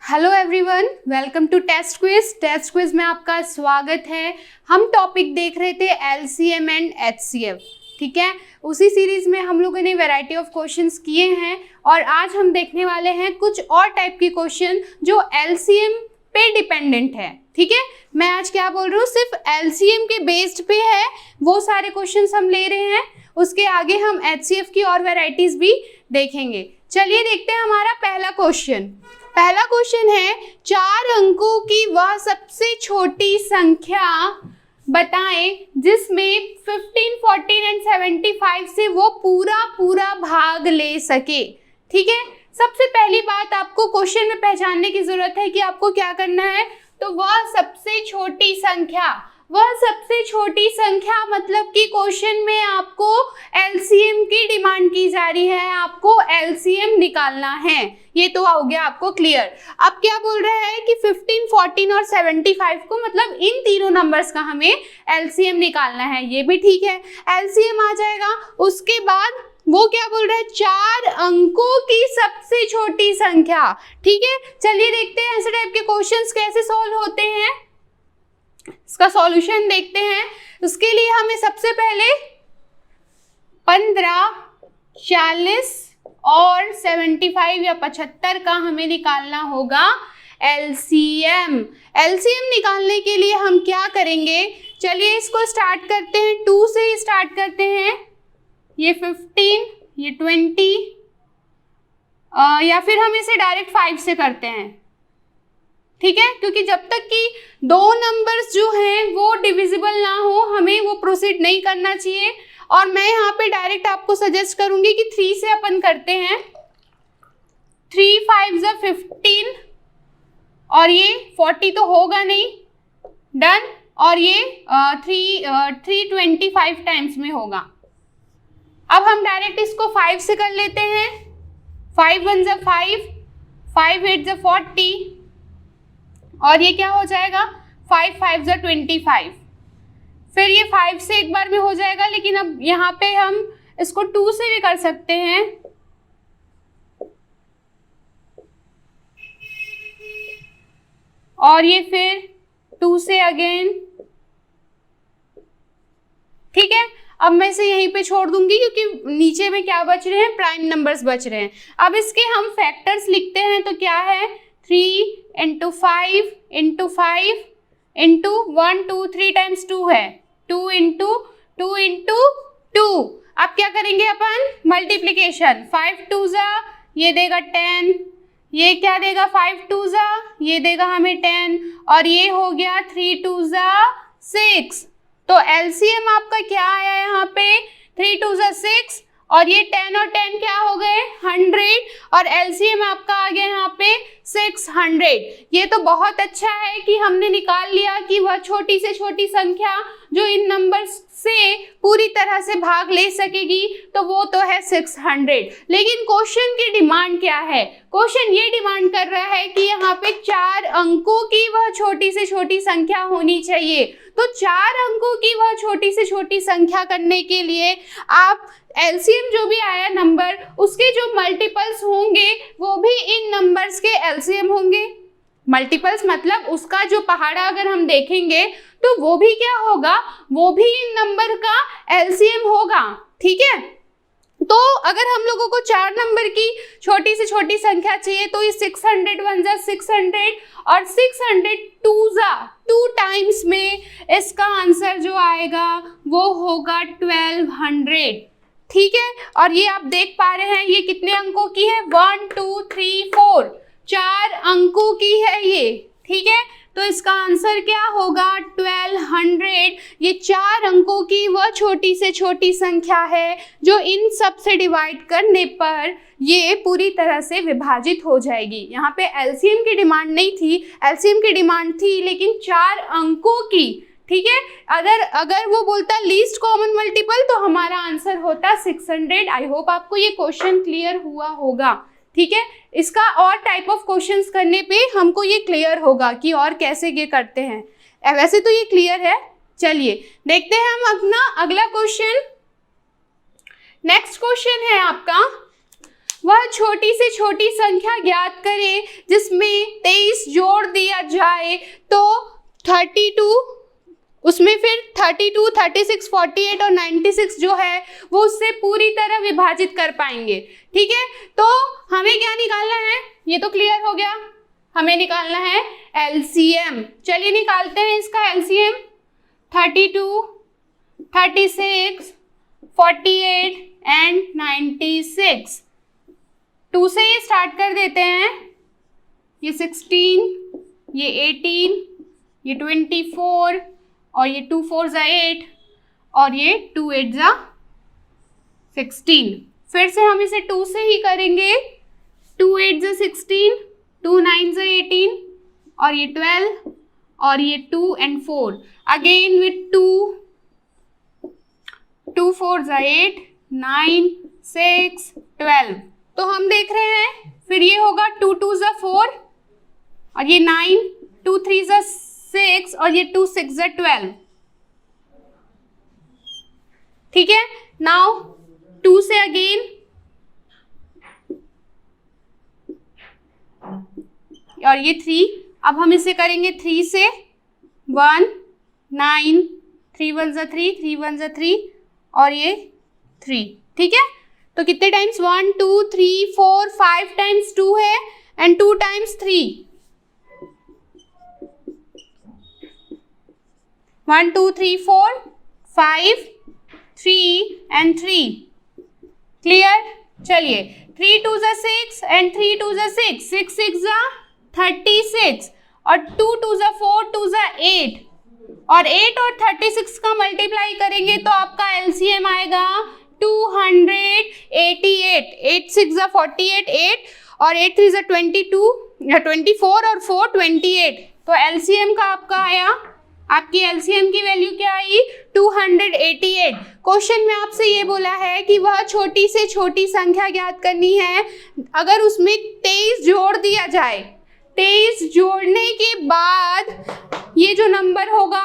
Hello everyone, welcome to test quiz. Test quiz में आपका स्वागत है। हम टॉपिक देख रहे थे एलसीएम एंड एचसीएफ, ठीक है। उसी सीरीज में हम लोगों ने वैरायटी ऑफ क्वेश्चंस किए हैं और आज हम देखने वाले हैं कुछ और टाइप के क्वेश्चन जो एलसीएम पे डिपेंडेंट है, ठीक है। मैं आज क्या बोल रही हूँ, सिर्फ एलसीएम के बेस्ड पे है वो सारे क्वेश्चंस हम ले रहे हैं। उसके आगे हम एचसीएफ की और वैरायटीज भी देखेंगे। चलिए देखते हैं हमारा पहला क्वेश्चन। पहला क्वेश्चन है, 4 अंकों की वह सबसे छोटी संख्या बताएं जिसमें 15, 14 एंड 75 से वो पूरा भाग ले सके, ठीक है। सबसे पहली बात आपको क्वेश्चन में पहचानने की जरूरत है कि आपको क्या करना है। तो वह सबसे छोटी संख्या मतलब कि क्वेश्चन में आपको एलसीएम की डिमांड की जा रही है, आपको एलसीएम निकालना है। ये तो हो गया आपको क्लियर। अब क्या बोल रहा है कि 15, 14 और 75 को, मतलब इन तीनों नंबर्स का हमें एलसीएम निकालना है। ये भी ठीक है, एलसीएम आ जाएगा। उसके बाद वो क्या बोल रहा है, 4 अंकों की सबसे छोटी संख्या, ठीक है। चलिए देखते हैं ऐसे टाइप के क्वेश्चंस कैसे सॉल्व होते हैं, इसका सॉल्यूशन देखते हैं। उसके लिए हमें सबसे पहले 15, 40 और 75 या 75 का हमें निकालना होगा एलसीएम। एलसीएम निकालने के लिए हम क्या करेंगे, चलिए इसको स्टार्ट करते हैं, 2 से ही स्टार्ट करते हैं। ये 15, ये 20, या फिर हम इसे डायरेक्ट 5 से करते हैं, ठीक है। क्योंकि जब तक कि दो नंबर्स जो हैं वो डिविजिबल ना हो, हमें वो प्रोसीड नहीं करना चाहिए। और मैं यहाँ पे डायरेक्ट आपको सजेस्ट करूंगी कि 3 से अपन करते हैं। 3 5 15 और ये 40 तो होगा नहीं, डन। और ये 325 टाइम्स में होगा। अब हम डायरेक्ट इसको 5 से कर लेते हैं। 5 1 5, 5 8 40 और ये क्या हो जाएगा, 5 5 25। फिर ये 5 से एक बार में हो जाएगा, लेकिन अब यहाँ पे हम इसको 2 से भी कर सकते हैं। और ये फिर 2 से अगेन, ठीक है। अब मैं इसे यहीं पे छोड़ दूंगी क्योंकि नीचे में क्या बच रहे हैं, प्राइम नंबर्स बच रहे हैं। अब इसके हम फैक्टर्स लिखते हैं, तो क्या है, 3 × 5 × 5 × 1 2 3 टाइम्स 2 है, 2 × 2 × 2। अब क्या करेंगे अपन, मल्टीप्लीकेशन। 5 2 ये देगा 10, ये क्या देगा 5 2 ये देगा हमें 10, और ये हो गया 3 2 6। तो एलसीएम आपका क्या आया यहाँ पे, 3 2 6 और ये 10 और 10 क्या हो गए, 100, और एलसीएम आपका आ गया यहाँ पे 600। ये तो बहुत अच्छा है कि हमने निकाल लिया कि वह छोटी से छोटी संख्या जो इन नंबर्स से पूरी तरह से भाग ले सकेगी, तो वो तो है 600। लेकिन क्वेश्चन की डिमांड क्या है, क्वेश्चन ये डिमांड कर रहा है कि यहाँ पे 4 अंकों की वह छोटी से छोटी संख्या होनी चाहिए। तो 4 अंकों की वह छोटी से छोटी संख्या करने के लिए आप एलसीएम जो भी आया नंबर, उसके जो मल्टीपल्स होंगे वो भी इन नंबर्स के एलसीएम होंगे। मल्टीपल्स मतलब उसका जो पहाड़ा अगर हम देखेंगे तो वो भी क्या होगा, वो भी इन नंबर का एलसीएम होगा, ठीक है। तो अगर हम लोगों को 4 नंबर की छोटी से छोटी संख्या चाहिए, तो ये 600 1 600 और 600 2 टाइम्स में इसका आंसर जो आएगा वो होगा 1200, ठीक है। और ये आप देख पा रहे हैं ये कितने अंकों की है, 1 2 3 4, 4 अंकों की है ये, ठीक है। तो इसका आंसर क्या होगा, 1200। ये 4 अंकों की वह छोटी से छोटी संख्या है जो इन सब से डिवाइड करने पर ये पूरी तरह से विभाजित हो जाएगी। यहाँ पे एलसीएम की डिमांड नहीं थी, एलसीएम की डिमांड थी लेकिन 4 अंकों की, ठीक है। अगर वो बोलता लीस्ट कॉमन मल्टीपल तो हमारा आंसर होता 600। आई होप आपको ये क्वेश्चन क्लियर हुआ होगा, ठीक है। इसका और टाइप ऑफ क्वेश्चंस करने पे हमको ये क्लियर होगा कि और कैसे ये करते हैं। वैसे तो ये क्लियर है। चलिए देखते हैं हम अपना अगला क्वेश्चन। नेक्स्ट क्वेश्चन है आपका, वह छोटी से छोटी संख्या ज्ञात करें जिसमें 23 जोड़ दिया जाए तो 32, उसमें फिर 32, 36, 48 और 96 जो है वो उससे पूरी तरह विभाजित कर पाएंगे। ठीक है, तो हमें क्या निकालना है, ये तो क्लियर हो गया, हमें निकालना है एलसीएम। चलिए निकालते हैं इसका एलसीएम। 32, 36, 48 एंड 96। 2 से ये स्टार्ट कर देते हैं, ये 16, ये 18, ये 24 और ये 2 4 ज़ा 8 और ये 2 8 ज़ा 16। फिर से हम इसे 2 से ही करेंगे, 2 8 ज़ा 16, 2 9 ज़ा 18 और ये 12 और ये 2 and 4 अगेन विथ 2 4 ज़ा 8, 9 6 12। तो हम देख रहे हैं फिर ये होगा 2 2 ज़ा 4 और ये 9, 2 3 ज़ा 6 और ये 2 6 ज़ा 12। ठीक है, नाउ 2 से अगेन और ये 3। अब हम इसे करेंगे 3 से, 1 9, 3 1 ज़ा 3, 3 1 ज़ा 3 और ये 3। ठीक है, तो कितने टाइम्स, 1 2 3 4 5 टाइम्स 2 है एंड 2 टाइम्स 3, 1 2 3 4 5 3 and 3। क्लियर, चलिए 3 2 ज़ा 6 एंड 3 2 ज़ा 6, 6 6 ज़ा 36 और 2 2 ज़ा 4, 2 ज़ा 8 और 8 और 36 का मल्टीप्लाई करेंगे तो आपका एलसीएम आएगा 288। 8 6 ज़ा 48, 8 और 8 3 ज़ा 22 या 24 और 4 28। तो एलसीएम का आपका आया, आपकी एलसीएम की वैल्यू क्या आई, 288। क्वेश्चन में आपसे ये बोला है कि वह छोटी से छोटी संख्या ज्ञात करनी है अगर उसमें 23 जोड़ दिया जाए। 23 जोड़ने के बाद ये जो नंबर होगा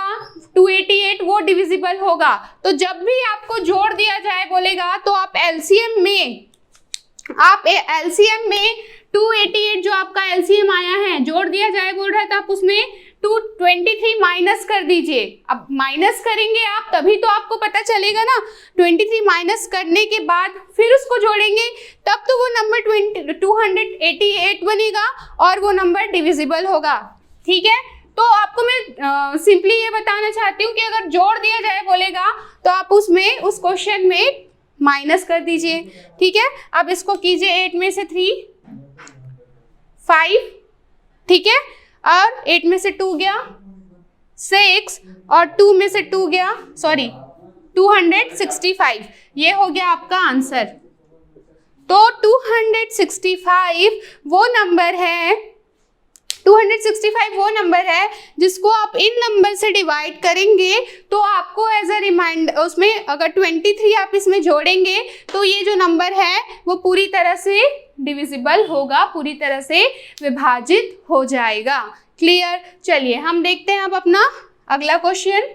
288 वो डिविजिबल होगा। तो जब भी आपको जोड़ दिया जाए बोलेगा तो आप एलसीएम में 288 जो आपका एलसीएम आया है जोड़ दिया जाए बोल रहा है तो आप उसमें 223 माइनस कर दीजिए। अब माइनस करेंगे आप तभी तो आपको पता चलेगा ना, 23 माइनस करने के बाद फिर उसको जोड़ेंगे तब तो वो नंबर 288 बनेगा और वो नंबर डिविजिबल होगा। ठीक है, तो आपको मैं सिंपली ये बताना चाहती हूँ कि अगर जोड़ दिया जाए बोलेगा तो आप उसमें उस क्वेश्चन में माइनस कर दीजिए। ठीक है, अब इसको कीजिए 8 में से 3 5, ठीक है, और 8 में से 2 गया 6 और 2 में से 2 गया 265। ये हो गया आपका आंसर। तो 265 वो नंबर है जिसको आप इन नंबर से डिवाइड करेंगे तो आपको एज अ रिमाइंडर उसमें अगर 23 आप इसमें जोड़ेंगे तो ये जो नंबर है वो पूरी तरह से डिविजिबल होगा, पूरी तरह से विभाजित हो जाएगा। क्लियर, चलिए हम देखते हैं अब अपना अगला क्वेश्चन।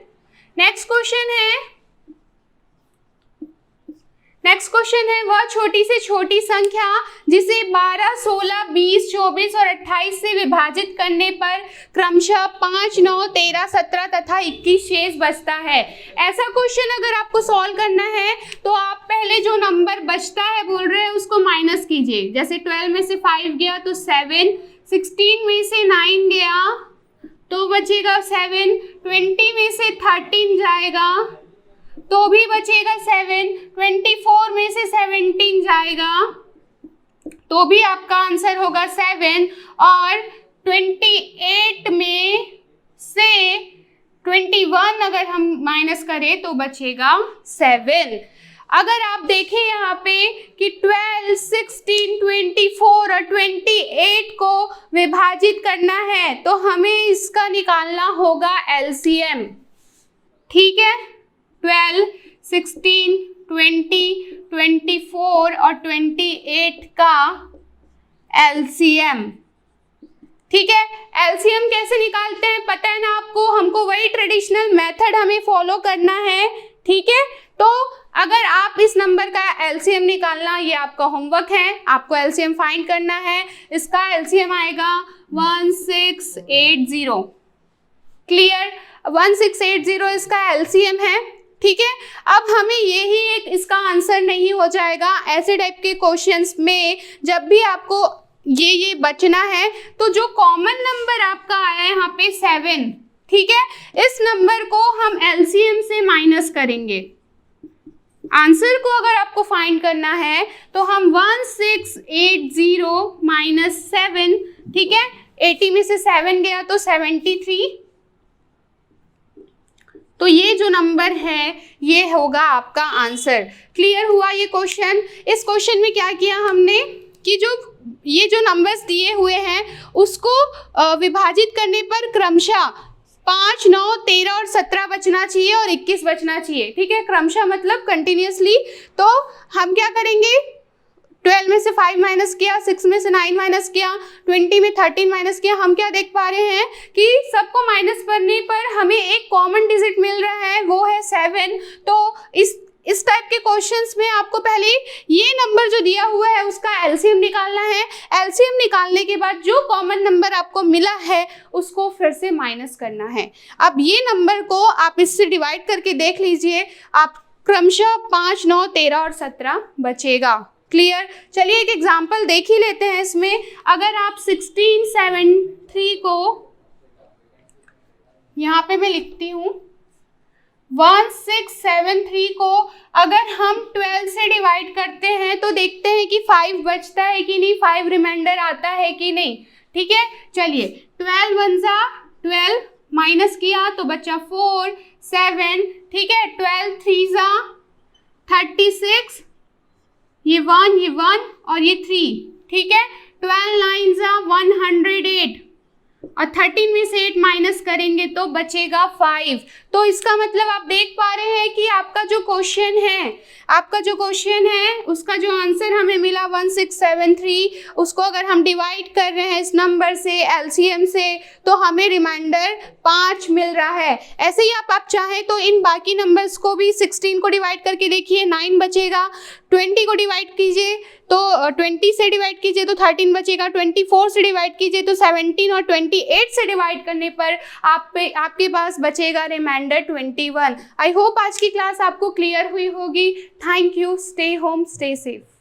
नेक्स्ट क्वेश्चन है वह छोटी से छोटी संख्या जिसे 12, 16, 20, 24 और 28 से विभाजित करने पर क्रमशः 5, 9, 13, 17 तथा 21 शेष बचता है। ऐसा क्वेश्चन अगर आपको सॉल्व करना है तो आप पहले जो नंबर बचता है बोल रहे हैं उसको माइनस कीजिए। जैसे 12 में से 5 गया तो 7, 16 में से 9 गया तो बचेगा 7, 20 में से 13 जाएगा तो भी बचेगा 7, 24 में से 17 जाएगा तो भी आपका आंसर होगा 7 और 28 में से 21 अगर हम माइनस करें तो बचेगा 7। अगर आप देखें यहाँ पे कि 12, 16, 24 और 28 को विभाजित करना है तो हमें इसका निकालना होगा एलसीएम। ठीक है, 12, 16, 20, 24 और 28 का एलसीएम। ठीक है, एलसीएम कैसे निकालते हैं पता है ना आपको, हमको वही ट्रेडिशनल मेथड हमें फॉलो करना है। ठीक है, तो अगर आप इस नंबर का एलसीएम निकालना, ये आपका होमवर्क है, आपको एलसीएम फाइंड करना है। इसका एलसीएम आएगा 1680। क्लियर, 1680 इसका एलसीएम है। ठीक है, अब हमें यही एक इसका आंसर नहीं हो जाएगा। ऐसे टाइप के क्वेश्चंस में जब भी आपको ये बचना है, तो जो कॉमन नंबर आपका आया है यहाँ पे 7, ठीक है, इस नंबर को हम एलसीएम से माइनस करेंगे। आंसर को अगर आपको फाइंड करना है तो हम 1680 माइनस 7, ठीक है, 80 में से 7 गया तो 73, तो ये जो नंबर है ये होगा आपका आंसर। क्लियर हुआ ये क्वेश्चन? इस क्वेश्चन में क्या किया हमने कि जो ये जो नंबर्स दिए हुए हैं उसको विभाजित करने पर क्रमशः 5, 9, 13 और 17 बचना चाहिए और 21 बचना चाहिए। ठीक है, क्रमशः मतलब कंटिन्यूसली। तो हम क्या करेंगे, 12 में से 5 माइनस किया, 6 में से 9 माइनस किया, 20 में 13 माइनस किया। हम क्या देख पा रहे हैं कि सबको माइनस करने पर हमें एक कॉमन डिजिट मिल रहा है, वो है 7। तो इस टाइप के क्वेश्चंस में आपको पहले ये नंबर जो दिया हुआ है उसका एलसीएम निकालना है। एलसीएम निकालने के बाद जो कॉमन नंबर आपको मिला है उसको फिर से माइनस करना है। अब ये नंबर को आप इससे डिवाइड करके देख लीजिए, आप क्रमशः 5, 9, 13 और 17 बचेगा। क्लियर? चलिए एक एग्जाम्पल देख ही लेते हैं इसमें। अगर आप 1673 को यहाँ पे मैं लिखती हूँ, 1673 को अगर हम 12 से डिवाइड करते हैं तो देखते हैं कि 5 बचता है कि नहीं, 5 रिमाइंडर आता है कि नहीं। ठीक है, चलिए 12 1 जा 12, माइनस किया तो बचा 4, 7, ठीक है, 12 3 जा 36, ये 1 और ये 3, ठीक है, 12 9 जा 108 और 13 में से 8 माइनस करेंगे तो बचेगा 5। तो इसका मतलब आप देख पा रहे हैं कि आपका जो क्वेश्चन है उसका जो आंसर हमें मिला 1673, उसको अगर हम डिवाइड कर रहे हैं इस नंबर से एलसीएम से तो हमें रिमाइंडर 5 मिल रहा है। ऐसे ही आप चाहें तो इन बाकी नंबर्स को भी 16 को डिवाइड करके देखिए, 9 बचेगा। 20 को डिवाइड कीजिए तो 20 से डिवाइड कीजिए तो 13 बचेगा। 24 से डिवाइड कीजिए तो 17 और 28 से डिवाइड करने पर आपके पास बचेगा रिमाइंडर 21। आई होप आज की क्लास आपको क्लियर हुई होगी। Thank you. Stay home, stay safe.